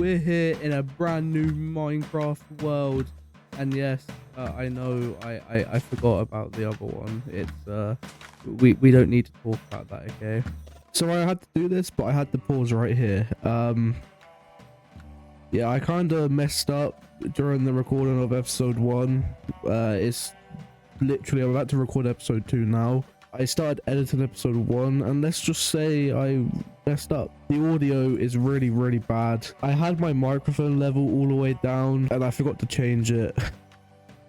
we're here in a brand new Minecraft world. And yes, I know I forgot about the other one. It's we don't need to talk about that, okay? So I had to do this, but I had to pause right here. Yeah, I kind of messed up during the recording of episode 1. It's literally, I'm about to record episode 2 now. I started editing episode 1, and let's just say I messed up. The audio is really, really bad. I had my microphone level all the way down, and I forgot to change it.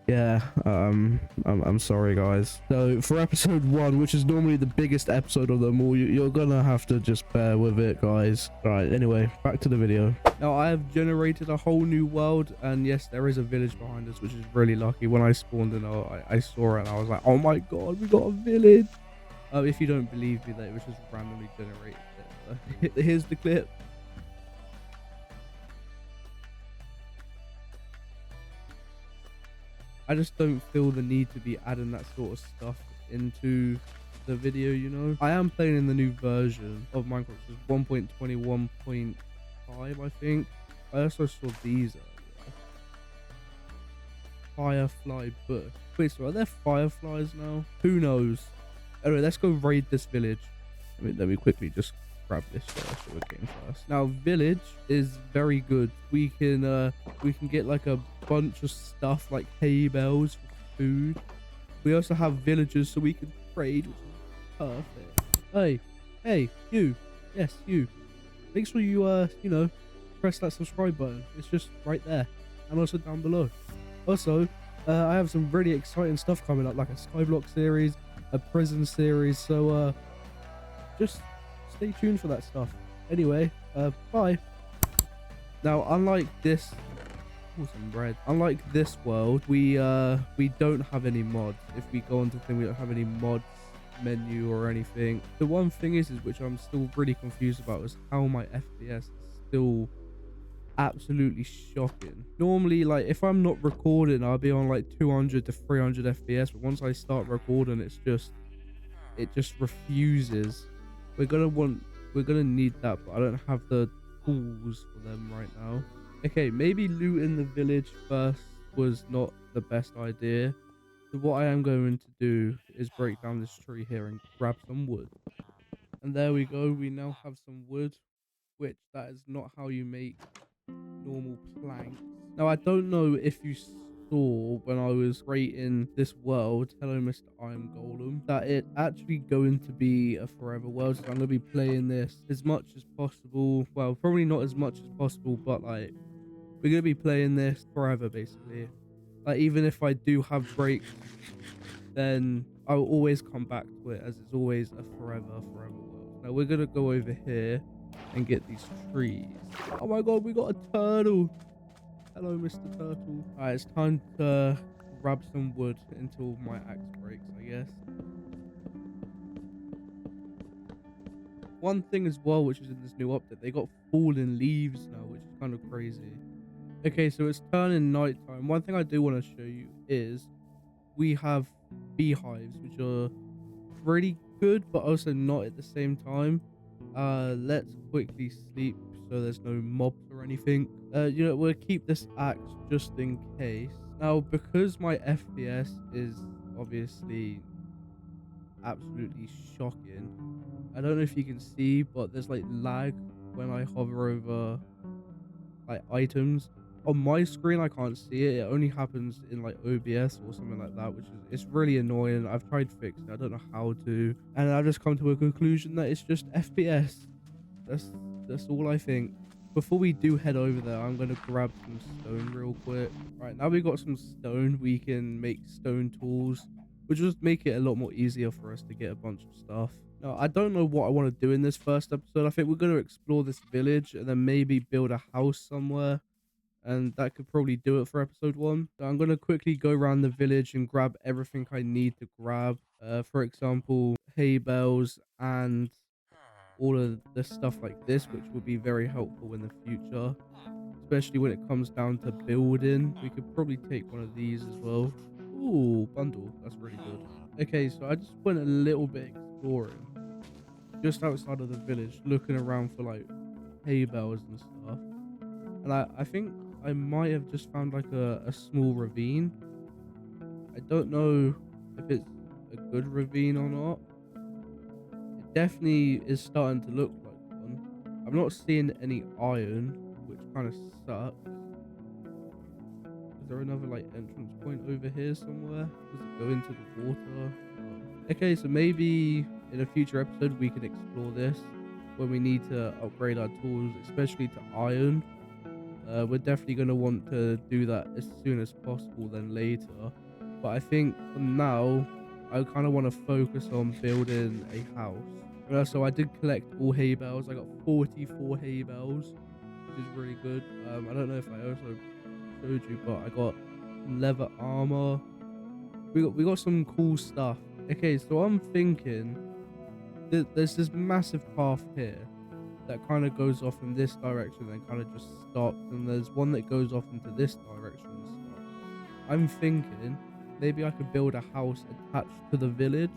Yeah, I'm sorry, guys. So for episode 1, which is normally the biggest episode of them all, you're gonna have to just bear with it, guys. All right, anyway, back to the video. Now I have generated a whole new world, and yes, there is a village behind us, which is really lucky. When I spawned in, I saw it and I was like, oh my god, we got a village. If you don't believe me, that it was just randomly generated. Here's the clip. I just don't feel the need to be adding that sort of stuff into the video, you know? I am playing in the new version of Minecraft, which is 1.21.5, I think. I also saw these earlier. Firefly bush. Wait, so are there fireflies now? Who knows? Anyway, let's go raid this village. Let me quickly just grab this sugar cane first. Now, village is very good. We can get like a bunch of stuff like hay bales for food. We also have villagers so we can trade, which is perfect. Hey, you. Yes, you. Make sure you you know, press that subscribe button. It's just right there, and also down below. Also, I have some really exciting stuff coming up, like a skyblock series, a prison series. So just stay tuned for that stuff. Anyway, bye. Now, unlike this, some bread. Unlike this world, we don't have any mods. If we go on to thing, we don't have any mods menu or anything. The one thing is which I'm still really confused about, is how my FPS is still absolutely shocking. Normally, like, if I'm not recording, I'll be on like 200 to 300 FPS, but once I start recording, it just refuses. We're gonna need that, but I don't have the tools for them right now. Okay, maybe looting the village first was not the best idea. So what I am going to do is break down this tree here and grab some wood. And there we go, we now have some wood, which that is not how you make normal planks. Now, I don't know if you saw when I was creating this world, hello Mr. Iron Golem, that it actually going to be a forever world. So I'm going to be playing this as much as possible. Well, probably not as much as possible, but like, we're going to be playing this forever, basically. Like, even if I do have breaks, then I'll always come back to it, as it's always a forever world. Now, we're going to go over here and get these trees. Oh my god, we got a turtle. Hello, Mr. Turtle. Alright, it's time to grab some wood until my axe breaks, I guess. One thing as well, which is in this new update, they got fallen leaves now, which is kind of crazy. Okay, so it's turning nighttime. One thing I do want to show you is we have beehives, which are pretty good, but also not at the same time. Let's quickly sleep so there's no mobs or anything. You know, we'll keep this axe just in case. Now, because my FPS is obviously absolutely shocking, I don't know if you can see, but there's like lag when I hover over like items. On my screen, I can't see it. It only happens in like OBS or something like that, which is, it's really annoying. I've tried fixing it. I don't know how to, and I've just come to a conclusion that it's just FPS. That's all I think. Before we do head over there, I'm gonna grab some stone real quick. Right, now we got some stone, we can make stone tools, which will just make it a lot more easier for us to get a bunch of stuff. Now, I don't know what I want to do in this first episode. I think we're going to explore this village and then maybe build a house somewhere. And that could probably do it for episode 1. So I'm going to quickly go around the village and grab everything I need to grab. For example, hay bales and all of the stuff like this, which will be very helpful in the future. Especially when it comes down to building. We could probably take one of these as well. Ooh, bundle. That's really good. Okay, so I just went a little bit exploring. Just outside of the village, looking around for like hay bales and stuff. And I think I might have just found like a small ravine. I don't know if it's a good ravine or not. It definitely is starting to look like one. I'm not seeing any iron, which kind of sucks. Is there another like entrance point over here somewhere? Does it go into the water? Oh. Okay, so maybe in a future episode we can explore this when we need to upgrade our tools, especially to iron. We're definitely going to want to do that as soon as possible than later. But I think for now, I kind of want to focus on building a house. So I did collect all hay bales. I got 44 hay bales, which is really good. I don't know if I also showed you, but I got leather armor. We got some cool stuff. Okay, so I'm thinking that there's this massive path here that kind of goes off in this direction and kind of just stops, and there's one that goes off into this direction and stops. I'm thinking maybe I could build a house attached to the village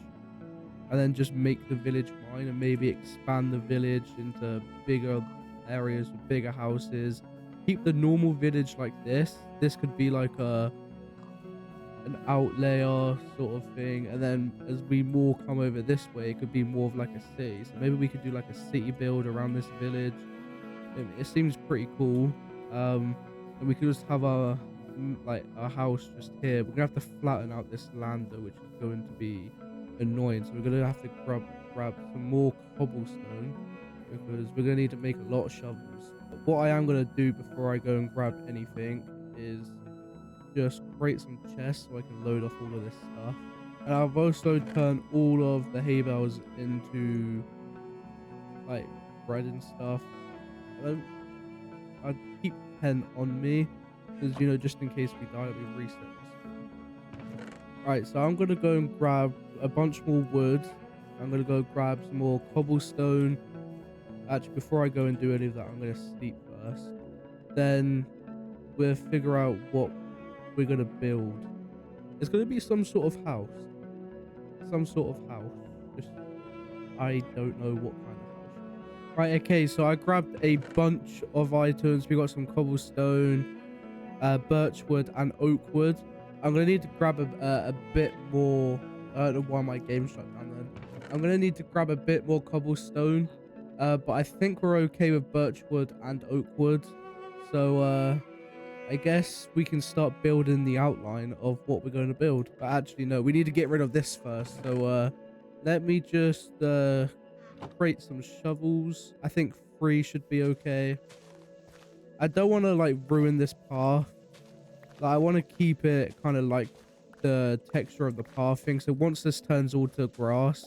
and then just make the village mine, and maybe expand the village into bigger areas with bigger houses. Keep the normal village like this. This could be like an outlayer sort of thing, and then as we more come over this way, it could be more of like a city. So maybe we could do like a city build around this village. It seems pretty cool. And we could just have our like our house just here. We're gonna have to flatten out this land though, which is going to be annoying. So we're gonna have to grab some more cobblestone, because we're gonna need to make a lot of shovels. But what I am gonna do before I go and grab anything is just create some chests so I can load off all of this stuff. And I've also turned all of the hay bales into like bread and stuff. I'd keep 10 on me, because you know, just in case we die, we reset this. Right, so I'm gonna go and grab a bunch more wood. I'm gonna go grab some more cobblestone. Actually, before I go and do any of that, I'm gonna sleep first. Then we'll figure out what we're gonna build. It's gonna be some sort of house. Just I don't know what kind of house. Right, okay, so I grabbed a bunch of items. We got some cobblestone, birch wood and oak wood. I'm gonna need to grab a bit more. I don't know why my game shut down then. I'm gonna need to grab a bit more cobblestone, but I think we're okay with birch wood and oak wood. So I guess we can start building the outline of what we're going to build. But actually, no, we need to get rid of this first. So let me just create some shovels. I think 3 should be okay. I don't want to like ruin this path. Like, I want to keep it kind of like the texture of the path thing. So once this turns all to grass,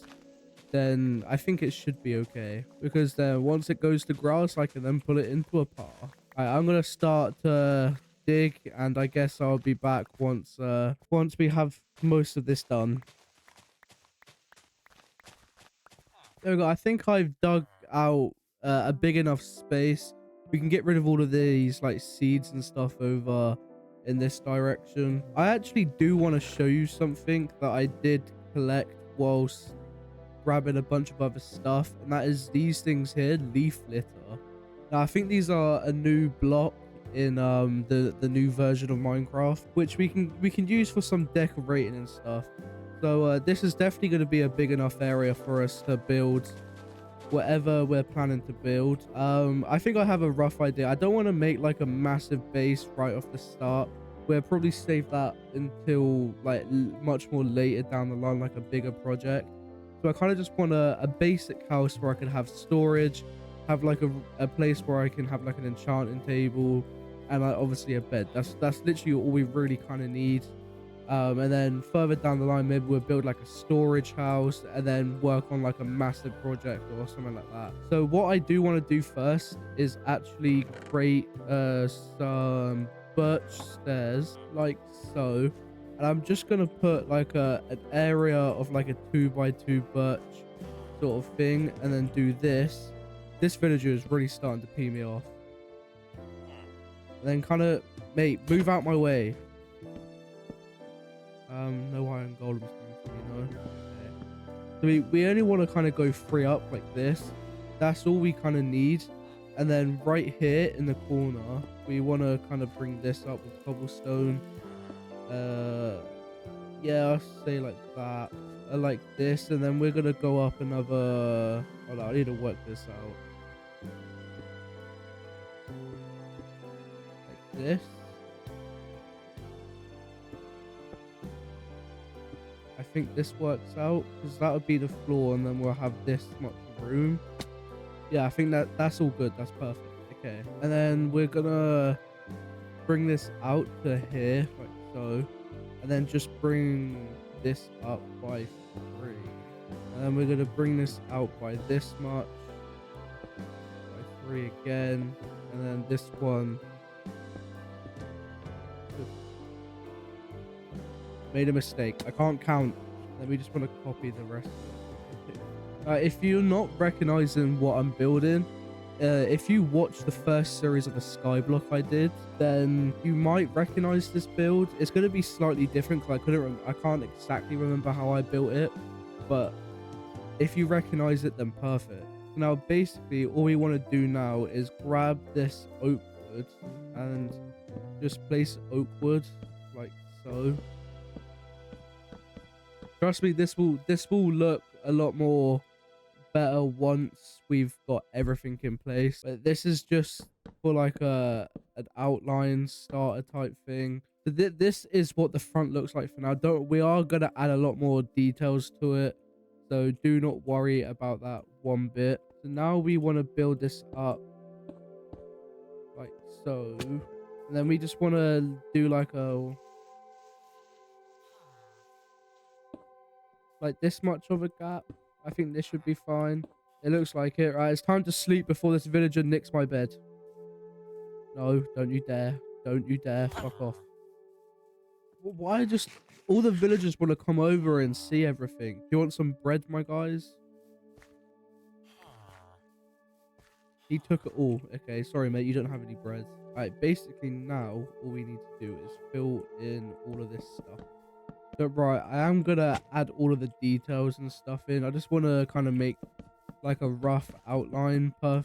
then I think it should be okay. Because then once it goes to grass, I can then put it into a path. I'm going to start to dig, and I guess I'll be back once we have most of this done. There we go. I think I've dug out a big enough space. We can get rid of all of these like seeds and stuff over in this direction. I actually do want to show you something that I did collect whilst grabbing a bunch of other stuff, and that is these things here, leaf litter. Now I think these are a new block in the new version of Minecraft, which we can use for some decorating and stuff. So this is definitely going to be a big enough area for us to build whatever we're planning to build. I think I have a rough idea. I don't want to make like a massive base right off the start. We'll probably save that until like much more later down the line, like a bigger project. So I kind of just want a basic house where I can have storage, have like a place where I can have like an enchanting table, and like obviously a bed. That's literally all we really kind of need. And then further down the line, maybe we'll build like a storage house and then work on like a massive project or something like that. So what I do want to do first is actually create some birch stairs like so. And I'm just gonna put like an area of like a 2x2 birch sort of thing, and then do this. This villager is really starting to pee me off. And then kind of, mate, move out my way. No iron golems coming for me, no. Okay. So we only want to kind of go 3 up like this. That's all we kind of need. And then right here in the corner, we want to kind of bring this up with cobblestone. Yeah, I'll say like that. Like this, and then we're gonna go up another. Hold on, I need to work this out. Like this. I think this works out because that would be the floor, and then we'll have this much room. Yeah, I think that's all good. That's perfect. Okay, and then we're gonna bring this out to here, like so, and then just bring this up by 3, and then we're gonna bring this out by this much, by 3 again, and then this one. Made a mistake. I can't count. Let me just want to copy the rest of it. If you're not recognizing what I'm building, if you watch the first series of the skyblock I did, then you might recognize this build. It's going to be slightly different because I can't exactly remember how I built it, but if you recognize it, then perfect. Now basically all we want to do now is grab this oak wood and just place oak wood like so. Trust me, this will look a lot more better once we've got everything in place. But this is just for like an outline starter type thing. So this is what the front looks like for now. We are gonna add a lot more details to it, so do not worry about that one bit. So now we want to build this up like so, and then we just want to do like this much of a gap. I think this should be fine. It looks like it. Right, it's time to sleep before this villager nicks my bed. No, don't you dare. Don't you dare. Fuck off. Why just... all the villagers want to come over and see everything. Do you want some bread, my guys? He took it all. Okay, sorry, mate. You don't have any bread. Alright, basically now, all we need to do is fill in all of this stuff. So, right, I am going to add all of the details and stuff in. I just want to kind of make like a rough outline, so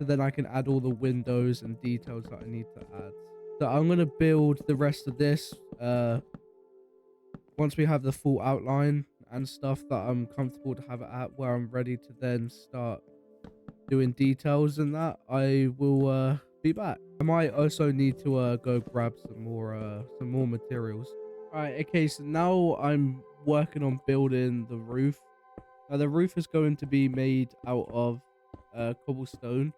then I can add all the windows and details that I need to add. So I'm going to build the rest of this once we have the full outline and stuff that I'm comfortable to have it at, where I'm ready to then start doing details and that. I will be back. I might also need to go grab some more materials. All right, okay, so now I'm working on building the roof. Now the roof is going to be made out of cobblestone,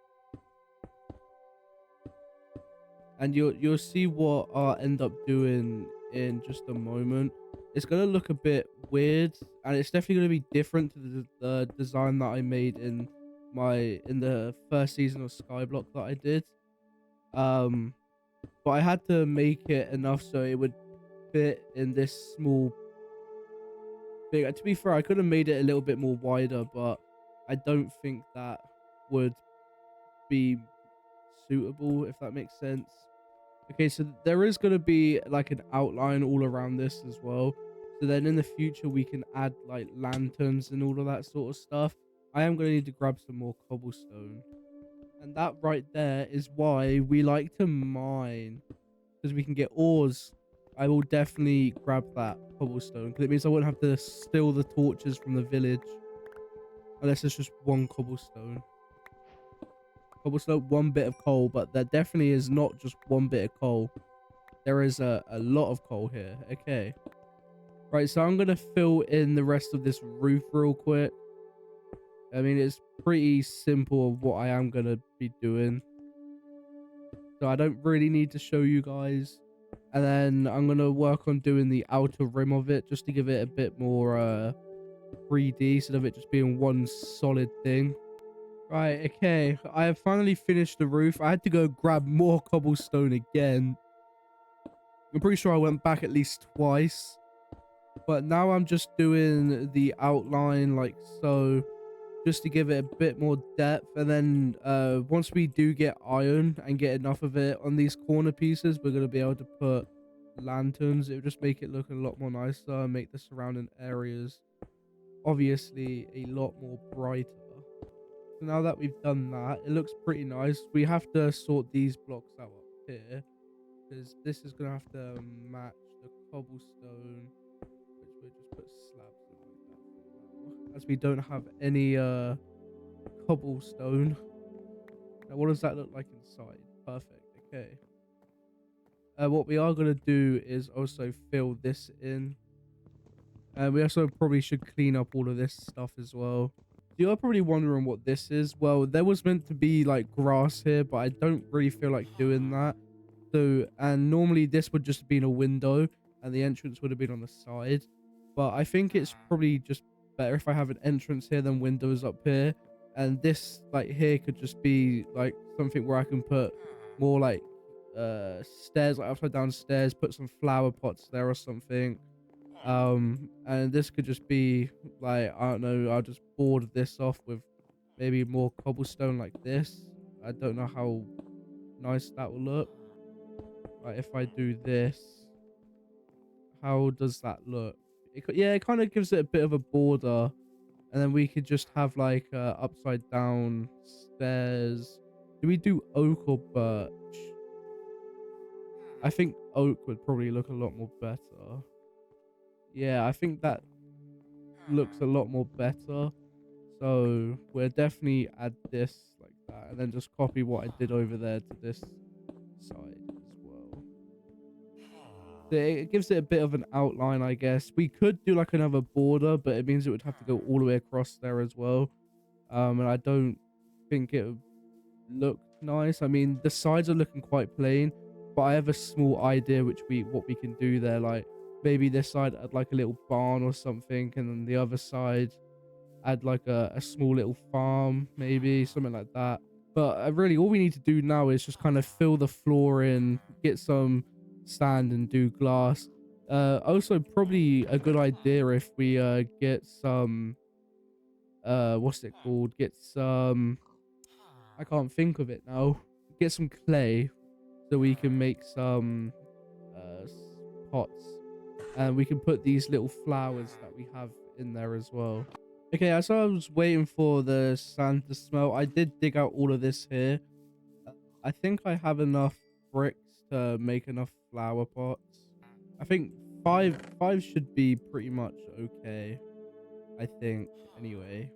and you'll see what I'll end up doing in just a moment. It's gonna look a bit weird, and it's definitely gonna be different to the design that I made in the first season of Skyblock that I did. But I had to make it enough so it would fit in this small big. To be fair, I could have made it a little bit more wider, but I don't think that would be suitable, if that makes sense. Okay, so there is going to be like an outline all around this as well. So then in the future, we can add like lanterns and all of that sort of stuff. I am going to need to grab some more cobblestone. And that right there is why we like to mine, because we can get ores. I will definitely grab that cobblestone because it means I won't have to steal the torches from the village. Unless it's just one cobblestone. Cobblestone, one bit of coal, but there definitely is not just one bit of coal. There is a lot of coal here. Okay. Right, so I'm going to fill in the rest of this roof real quick. I mean, it's pretty simple of what I am going to be doing. So I don't really need to show you guys. And then I'm going to work on doing the outer rim of it just to give it a bit more 3D instead of it just being one solid thing. Right, okay. I have finally finished the roof. I had to go grab more cobblestone again. I'm pretty sure I went back at least twice. But now I'm just doing the outline like so, just to give it a bit more depth. And then once we do get iron and get enough of it on these corner pieces, we're going to be able to put lanterns. It will just make it look a lot more nicer and make the surrounding areas obviously a lot more brighter. So now that we've done that, it looks pretty nice. We have to sort these blocks out up here, because this is gonna have to match the cobblestone, which we'll just put slabs in like that for now, as we don't have any cobblestone. Now what does that look like inside? Perfect. Okay. What we are gonna do is also fill this in. We also probably should clean up all of this stuff as well. You are probably wondering what this is. Well, there was meant to be like grass here, but I don't really feel like doing that. So, and normally this would just be in a window and the entrance would have been on the side. But I think it's probably just better if I have an entrance here than windows up here. And this like here could just be like something where I can put more like stairs, like upside down stairs, put some flower pots there or something. And this could just be like, I don't know, I'll just board this off with maybe more cobblestone like this. I don't know how nice that will look. Like if I do this, how does that look? Yeah, it kind of gives it a bit of a border, and then we could just have like upside down stairs. Do we do oak or birch? I think oak would probably look a lot more better. Yeah, I think that looks a lot more better. So we'll definitely add this like that, and then just copy what I did over there to this side as well. So it gives it a bit of an outline, I guess. We could do like another border, but it means it would have to go all the way across there as well. And I don't think it would look nice. I mean, the sides are looking quite plain, but I have a small idea what we can do there. Like maybe this side add like a little barn or something, and then the other side add like a small little farm, maybe something like that. But really all we need to do now is just kind of fill the floor in, get some sand and do glass. Also probably a good idea if we get some what's it called, get some, I can't think of it now, get some clay so we can make some pots, and we can put these little flowers that we have in there as well. Okay, as I was waiting for the sand to smelt, I did dig out all of this here. I think I have enough bricks to make enough flower pots. I think five should be pretty much okay, I think, anyway.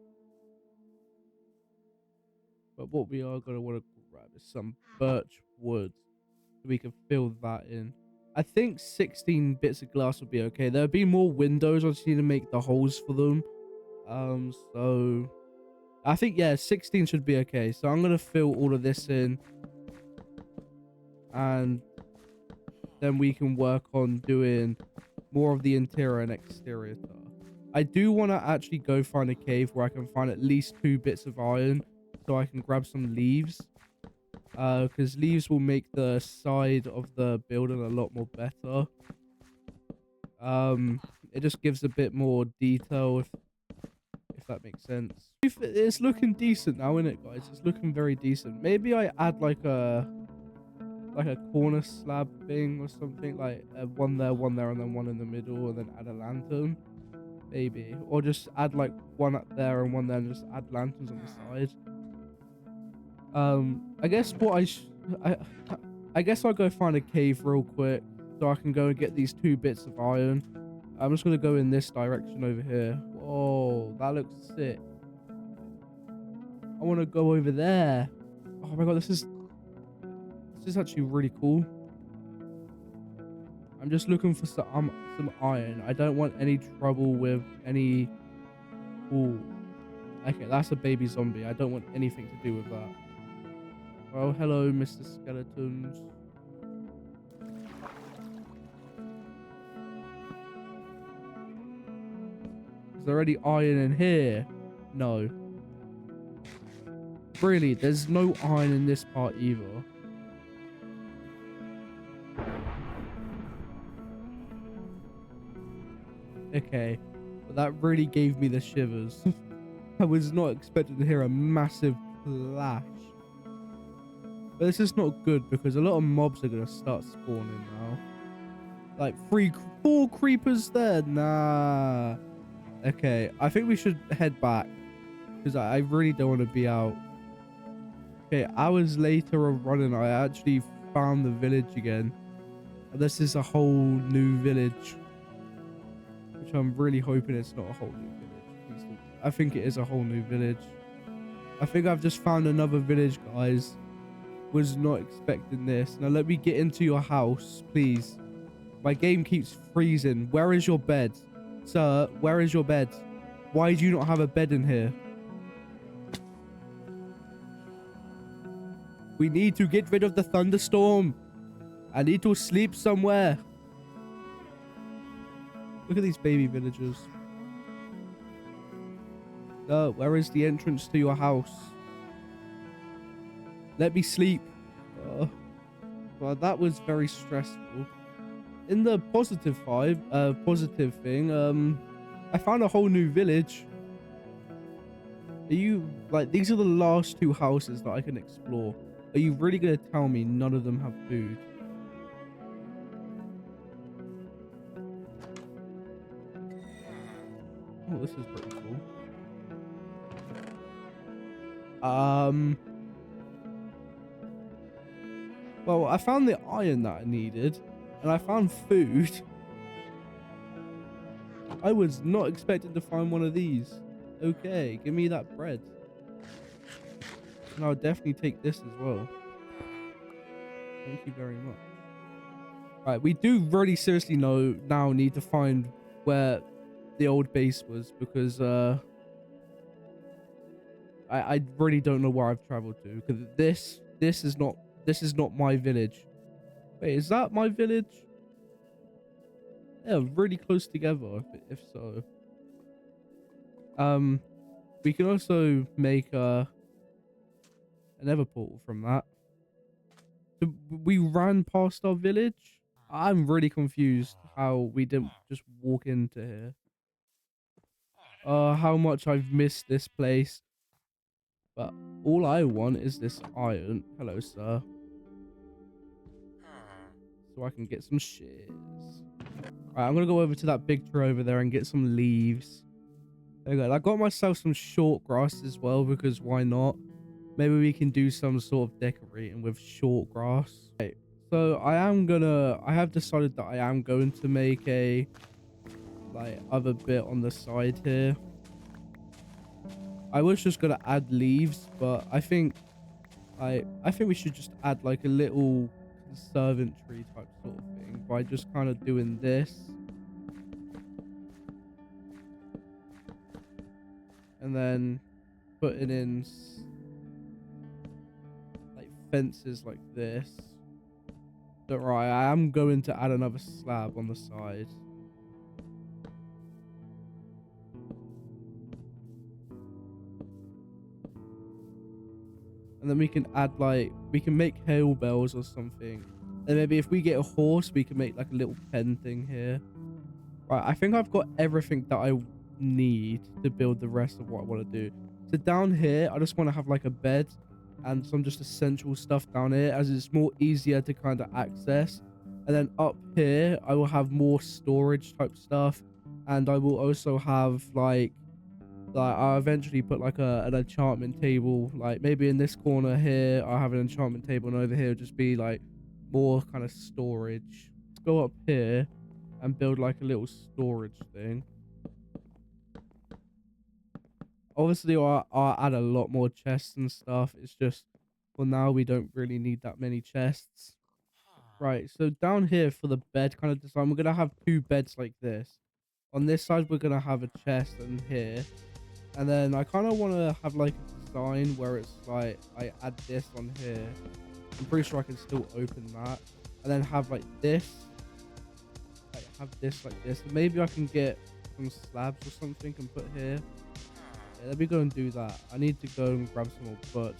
But what we are gonna want to grab is some birch wood so we can fill that in. I think 16 bits of glass would be okay. There'll be more windows. I just need to make the holes for them. So I think, yeah, 16 should be okay. So I'm gonna fill all of this in, and then we can work on doing more of the interior and exterior stuff. I do want to actually go find a cave where I can find at least 2 bits of iron so I can grab some leaves, because leaves will make the side of the building a lot more better. It just gives a bit more detail, if that makes sense. It's looking decent now, isn't it, guys? It's looking very decent. Maybe I add like a corner slab thing or something, like one there, and then one in the middle, and then add a lantern, maybe. Or just add like one up there and one there, and just add lanterns on the side. I guess I guess I'll go find a cave real quick so I can go and get these 2 bits of iron. I'm just gonna go in this direction over here. Whoa, that looks sick. I want to go over there. Oh my god, this is actually really cool. I'm just looking for some iron. I don't want any trouble with any... Ooh. Okay, that's a baby zombie. I don't want anything to do with that. Well, hello, Mr. Skeletons. Is there any iron in here? No. Really, there's no iron in this part either. Okay, but that really gave me the shivers. I was not expecting to hear a massive clash. But this is not good because a lot of mobs are going to start spawning now. Like 4 creepers there? Nah. Okay, I think we should head back. because I really don't want to be out. Okay, hours later of running, I actually found the village again. And this is a whole new village, which I'm really hoping it's not a whole new village. Please don't. I think it is a whole new village. I think I've just found another village, guys. Was not expecting this. Now let me get into your house, please. My game keeps freezing. Where is your bed? Sir, where is your bed? Why do you not have a bed in here? We need to get rid of the thunderstorm. I need to sleep somewhere. Look at these baby villagers. Where is the entrance to your house? Let me sleep. Well, that was very stressful. In the positive thing, I found a whole new village. Are you, like, these are the last two houses that I can explore. Are you really going to tell me none of them have food? Oh, this is pretty cool. Well, I found the iron that I needed, and I found food. I was not expecting to find one of these. Okay, give me that bread. And I'll definitely take this as well. Thank you very much. Right, we do really seriously now need to find where the old base was, because I really don't know where I've traveled to, because this is not my village. Wait, is that my village? Yeah, really close together, if so. We can also make another portal from that. So we ran past our village. I'm really confused how we didn't just walk into here. How much I've missed this place. But all I want is this iron. Hello, sir. So I can get some shears. Alright, I'm gonna go over to that big tree over there and get some leaves. There you go. I got myself some short grass as well, because why not? Maybe we can do some sort of decorating with short grass. Okay, so I have decided that I am going to make a other bit on the side here. I was just gonna add leaves, but I think we should just add like a little conservatory type sort of thing by just kind of doing this. And then putting in like fences like this. But right, I am going to add another slab on the side. And then we can add we can make hail bells or something. And maybe if we get a horse, we can make like a little pen thing here. Right, I think I've got everything that I need to build the rest of what I want to do. So down here, I just want to have like a bed and some just essential stuff down here, as it's more easier to kind of access. And then up here, I will have more storage type stuff. And I will also have I'll eventually put like an enchantment table, like maybe in this corner here I'll have an enchantment table, and over here will just be like more kind of storage. Let's go up here and build like a little storage thing. Obviously I'll add a lot more chests and stuff. It's just for now we don't really need that many chests. Right, so down here for the bed kind of design, we're gonna have two beds like this. On this side we're gonna have a chest, and here. And then I kind of want to have like a design where it's like I add this on here. I'm pretty sure I can still open that. And then have like this. Like have this like this. And maybe I can get some slabs or something and put here. Yeah, let me go and do that. I need to go and grab some more birch.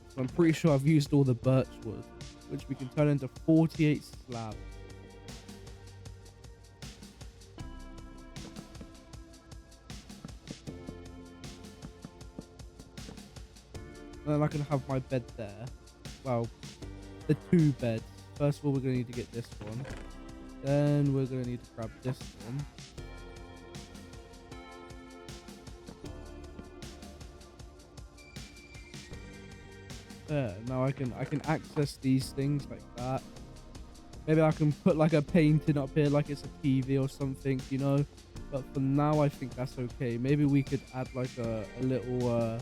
So I'm pretty sure I've used all the birch wood, which we can turn into 48 slabs. And then I can have my bed there. Well, the two beds. First of all, we're going to need to get this one. Then we're going to need to grab this one. there. Now I can access these things like that. Maybe I can put like a painting up here like it's a TV or something, you know. But for now, I think that's okay. Maybe we could add like a little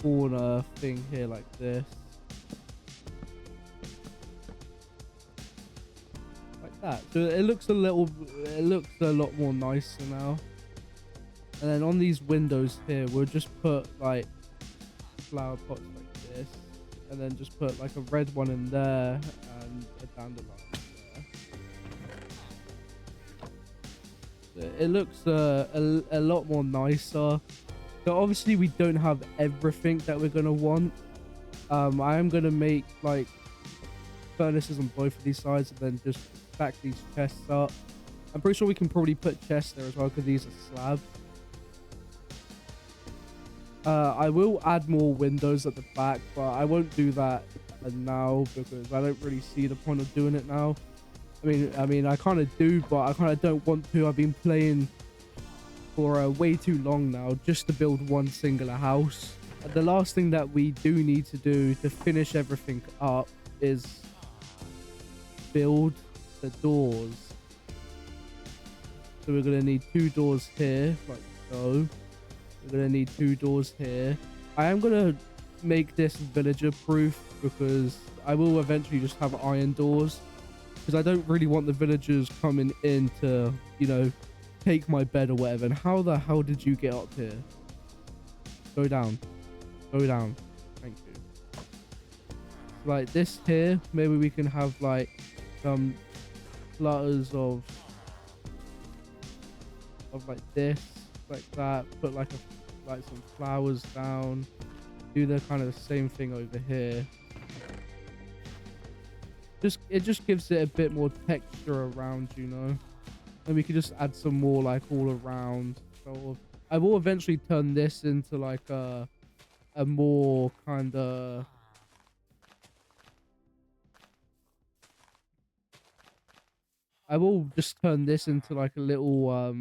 corner thing here like this. Like that. So it looks a lot more nicer now. And then on these windows here, we'll just put like flower pots like this. And then just put like a red one in there and a dandelion there. It looks a lot more nicer. So obviously we don't have everything that we're gonna want. I am gonna make like furnaces on both of these sides and then just stack these chests up. I'm pretty sure we can probably put chests there as well because these are slabs. I will add more windows at the back, but I won't do that now because I don't really see the point of doing it now. I mean, I kind of do, but I kind of don't want to. I've been playing for way too long now just to build one singular house. The last thing that we do need to do to finish everything up is build the doors. So we're going to need 2 doors here, like so. We're going to need 2 doors here. I am going to make this villager proof because I will eventually just have iron doors. Because I don't really want the villagers coming in to, you know, take my bed or whatever. And how the hell did you get up here? Go down. Go down. Thank you. Like this here, maybe we can have like some flutters of like this, like that. Put like some flowers down. Do the kind of the same thing over here. It just gives it a bit more texture around, you know. And we could just add some more like all around. So I will eventually turn this into like a more kind of I will just turn this into like a little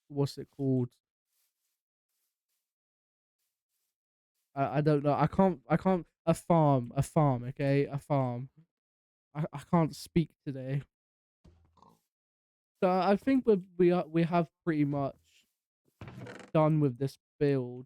what's it called? I don't know. I can't a farm, okay? A farm. I can't speak today. So I think we have pretty much done with this build.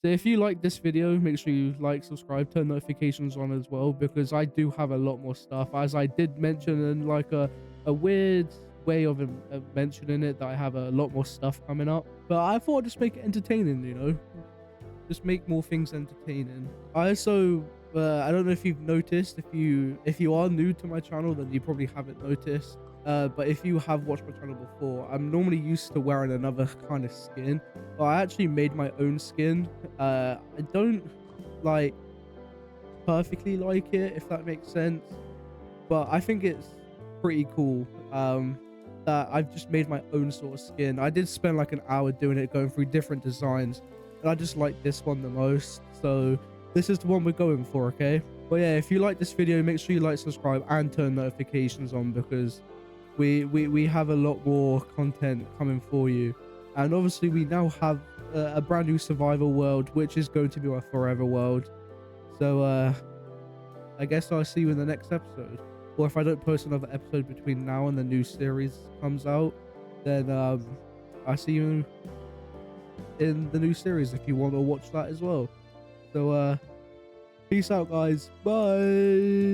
So if you like this video, make sure you like, subscribe, turn notifications on as well, because I do have a lot more stuff, as I did mention in like a weird way of mentioning it, that I have a lot more stuff coming up. But I thought I'd just make it entertaining, you know, just make more things entertaining. I also I don't know if you've noticed, if you are new to my channel, then you probably haven't noticed. But if you have watched my channel before, I'm normally used to wearing another kind of skin, but I actually made my own skin. I don't like perfectly like it, if that makes sense, but I think it's pretty cool. That I've just made my own sort of skin. I did spend like an hour doing it, going through different designs, and I just like this one the most. So this is the one we're going for, okay? But yeah, if you like this video, make sure you like, subscribe, and turn notifications on, because we have a lot more content coming for you. And obviously we now have a brand new survival world, which is going to be our forever world. So I guess I'll see you in the next episode, or if I don't post another episode between now and the new series comes out, then I'll see you in the new series if you want to watch that as well. So peace out, guys. Bye.